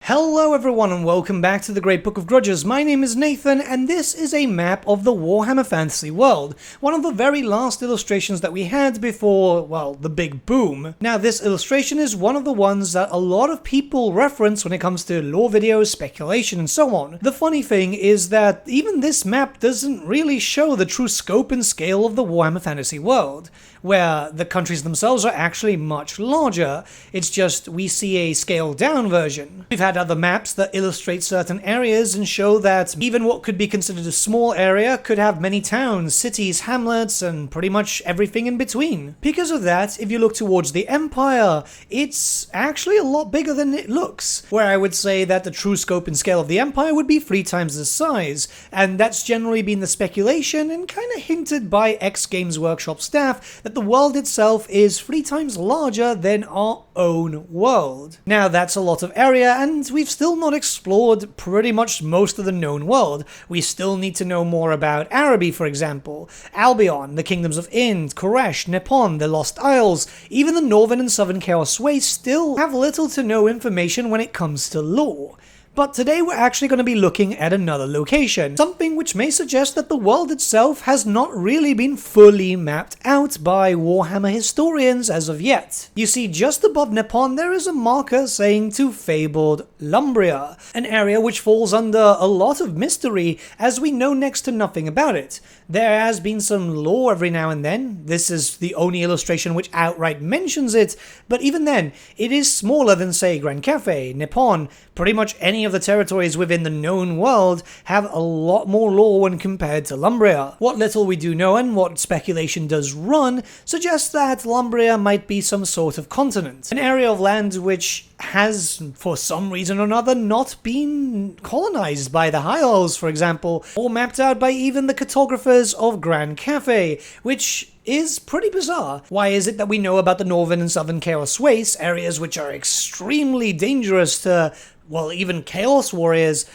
Hello everyone and welcome back to the Great Book of Grudges. My name is Nathan and this is a map of the Warhammer fantasy world. One of the very last illustrations that we had before, well, the big boom. Now this illustration is one of the ones that a lot of people reference when it comes to lore videos, speculation and so on. The funny thing is that even this map doesn't really show the true scope and scale of the Warhammer fantasy world, where the countries themselves are actually much larger. It's just we see a scaled down version. We've had other maps that illustrate certain areas and show that even what could be considered a small area could have many towns, cities, hamlets, and pretty much everything in between. Because of that, if you look towards the Empire, it's actually a lot bigger than it looks, where I would say that the true scope and scale of the Empire would be 3 times the size, and that's generally been the speculation and kind of hinted by Games Workshop staff that the world itself is 3 times larger than our own world. Now that's a lot of area, and we've still not explored pretty much most of the known world. We still need to know more about Araby, for example, Albion, the kingdoms of Ind, Koresh, Nippon, the Lost Isles. Even the northern and southern Chaos Wastes still have little to no information when it comes to lore. But today we're actually going to be looking at another location, something which may suggest that the world itself has not really been fully mapped out by Warhammer historians as of yet. You see, just above Nippon there is a marker saying to fabled Lumbria, an area which falls under a lot of mystery as we know next to nothing about it. There has been some lore every now and then. This is the only illustration which outright mentions it, but even then, it is smaller than, say, Grand Cafe, Nippon. Pretty much any of the territories within the known world have a lot more lore when compared to Lumbria. What little we do know and what speculation does run suggests that Lumbria might be some sort of continent, an area of land which has, for some reason or another, not been colonized by the High Elves, for example, or mapped out by even the cartographers of Grand Cafe, which is pretty bizarre. Why is it that we know about the northern and southern Chaos Wastes, areas which are extremely dangerous to, well, even Chaos Warriors,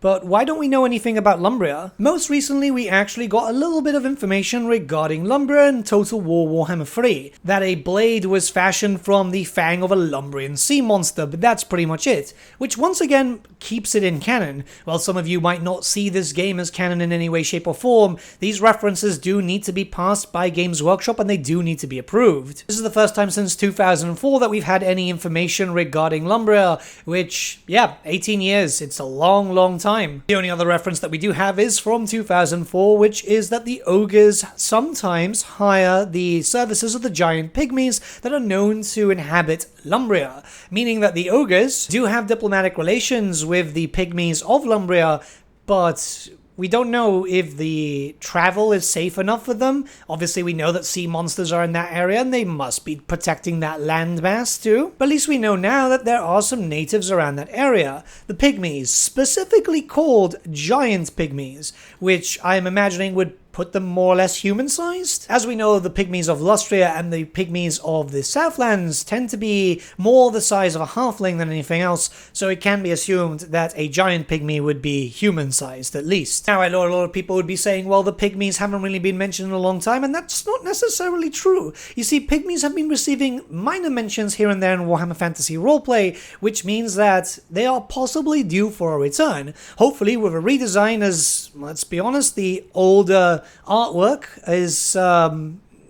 but why don't we know anything about Lumbria? Most recently, we actually got a little bit of information regarding Lumbria in Total War Warhammer 3. That a blade was fashioned from the fang of a Lumbrian sea monster, but that's pretty much it. Which once again keeps it in canon. While some of you might not see this game as canon in any way, shape or form, these references do need to be passed by Games Workshop and they do need to be approved. This is the first time since 2004 that we've had any information regarding Lumbria, which, yeah, 18 years. It's a long, long time. The only other reference that we do have is from 2004, which is that the ogres sometimes hire the services of the giant pygmies that are known to inhabit Lumbria, meaning that the ogres do have diplomatic relations with the pygmies of Lumbria, but we don't know if the travel is safe enough for them. Obviously, we know that sea monsters are in that area and they must be protecting that landmass too. But at least we know now that there are some natives around that area. The Pygmies, specifically called giant pygmies, which I'm imagining would put them more or less human-sized. As we know, the Pygmies of Lustria and the Pygmies of the Southlands tend to be more the size of a halfling than anything else, so it can be assumed that a giant pygmy would be human-sized, at least. Now, I know a lot of people would be saying, well, the Pygmies haven't really been mentioned in a long time, and that's not necessarily true. You see, Pygmies have been receiving minor mentions here and there in Warhammer Fantasy Roleplay, which means that they are possibly due for a return. Hopefully with a redesign, as, let's be honest, the older artwork is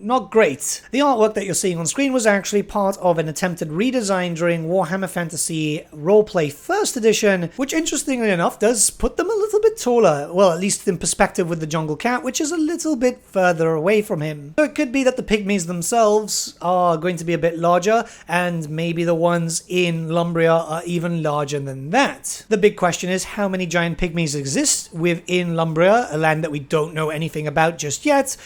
not great. The artwork that you're seeing on screen was actually part of an attempted redesign during Warhammer Fantasy Roleplay 1st Edition, which interestingly enough does put them a little bit taller, well, at least in perspective with the Jungle Cat, which is a little bit further away from him. So it could be that the Pygmies themselves are going to be a bit larger, and maybe the ones in Lumbria are even larger than that. The big question is how many giant Pygmies exist within Lumbria, a land that we don't know anything about just yet.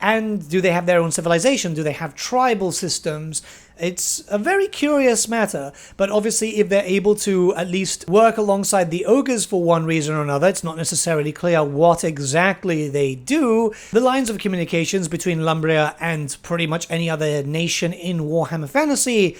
And do they have their own civilization? Do they have tribal systems? It's a very curious matter, but obviously if they're able to at least work alongside the ogres for one reason or another, it's not necessarily clear what exactly they do. The lines of communications between Lumbria and pretty much any other nation in Warhammer Fantasy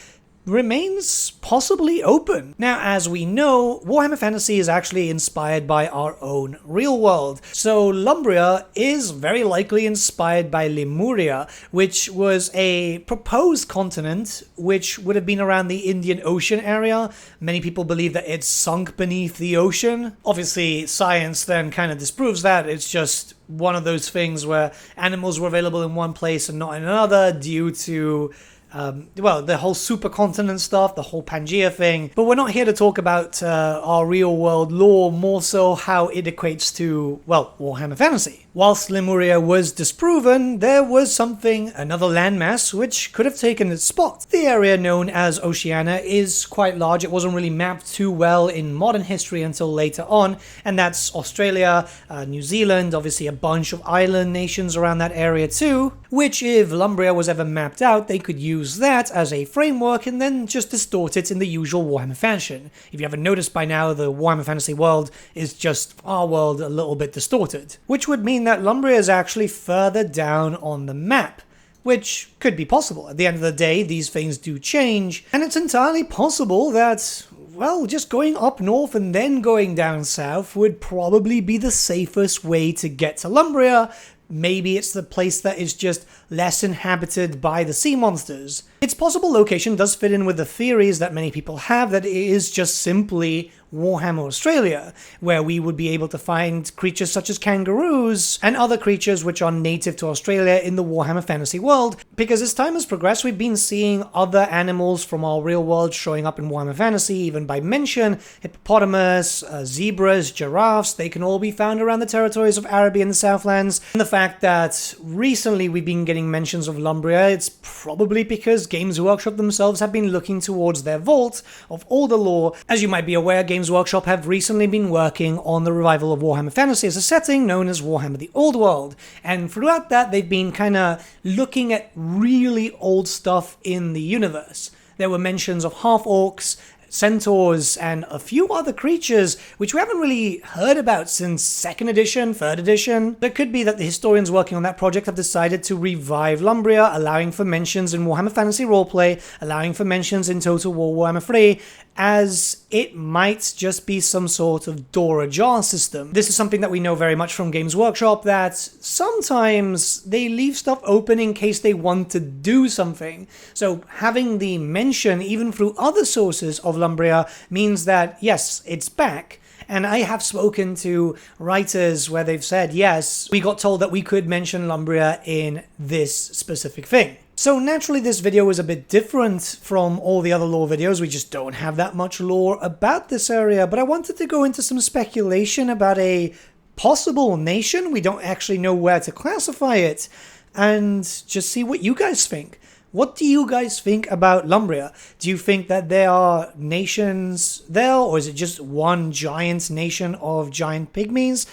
remains possibly open. Now, as we know, Warhammer Fantasy is actually inspired by our own real world. So Lumbria is very likely inspired by Lemuria, which was a proposed continent which would have been around the Indian Ocean area. Many people believe that it's sunk beneath the ocean. Obviously, science then kind of disproves that. It's just one of those things where animals were available in one place and not in another due to well, the whole supercontinent stuff, the whole Pangea thing. But we're not here to talk about our real world lore, more so how it equates to, well, Warhammer Fantasy. Whilst Lemuria was disproven, there was another landmass, which could have taken its spot. The area known as Oceana is quite large. It wasn't really mapped too well in modern history until later on, and that's Australia, New Zealand, obviously a bunch of island nations around that area too, which if Lumbria was ever mapped out, they could use that as a framework and then just distort it in the usual Warhammer fashion. If you haven't noticed by now, the Warhammer Fantasy world is just our world a little bit distorted, which would mean that Lumbria is actually further down on the map, which could be possible. At the end of the day, these things do change, and it's entirely possible that, well, just going up north and then going down south would probably be the safest way to get to Lumbria. Maybe it's the place that is just less inhabited by the sea monsters. Its possible location does fit in with the theories that many people have that it is just simply Warhammer Australia, where we would be able to find creatures such as kangaroos and other creatures which are native to Australia in the Warhammer Fantasy world, because as time has progressed we've been seeing other animals from our real world showing up in Warhammer Fantasy, even by mention. Hippopotamus, zebras, giraffes, they can all be found around the territories of Araby and the Southlands. And the fact that recently we've been getting mentions of Lumbria, it's probably because Games Workshop themselves have been looking towards their vault of all the lore. As you might be aware, Games Workshop have recently been working on the revival of Warhammer Fantasy as a setting known as Warhammer the Old World, and throughout that they've been kind of looking at really old stuff in the universe. There were mentions of half-orcs, centaurs, and a few other creatures which we haven't really heard about since 2nd edition, 3rd edition. It could be that the historians working on that project have decided to revive Lumbria, allowing for mentions in Warhammer Fantasy Roleplay, allowing for mentions in Total War Warhammer 3, as it might just be some sort of door ajar system. This is something that we know very much from Games Workshop, that sometimes they leave stuff open in case they want to do something. So having the mention, even through other sources, of Lumbria means that, yes, it's back. And I have spoken to writers where they've said, yes, we got told that we could mention Lumbria in this specific thing. So naturally this video is a bit different from all the other lore videos. We just don't have that much lore about this area, but I wanted to go into some speculation about a possible nation. We don't actually know where to classify it, and just see what you guys think. What do you guys think about Lumbria? Do you think that there are nations there, or is it just one giant nation of giant pygmies?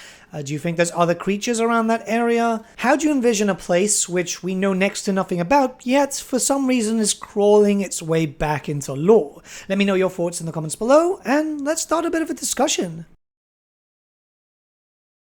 Do you think there's other creatures around that area? How do you envision a place which we know next to nothing about, yet for some reason is crawling its way back into lore? Let me know your thoughts in the comments below, and let's start a bit of a discussion.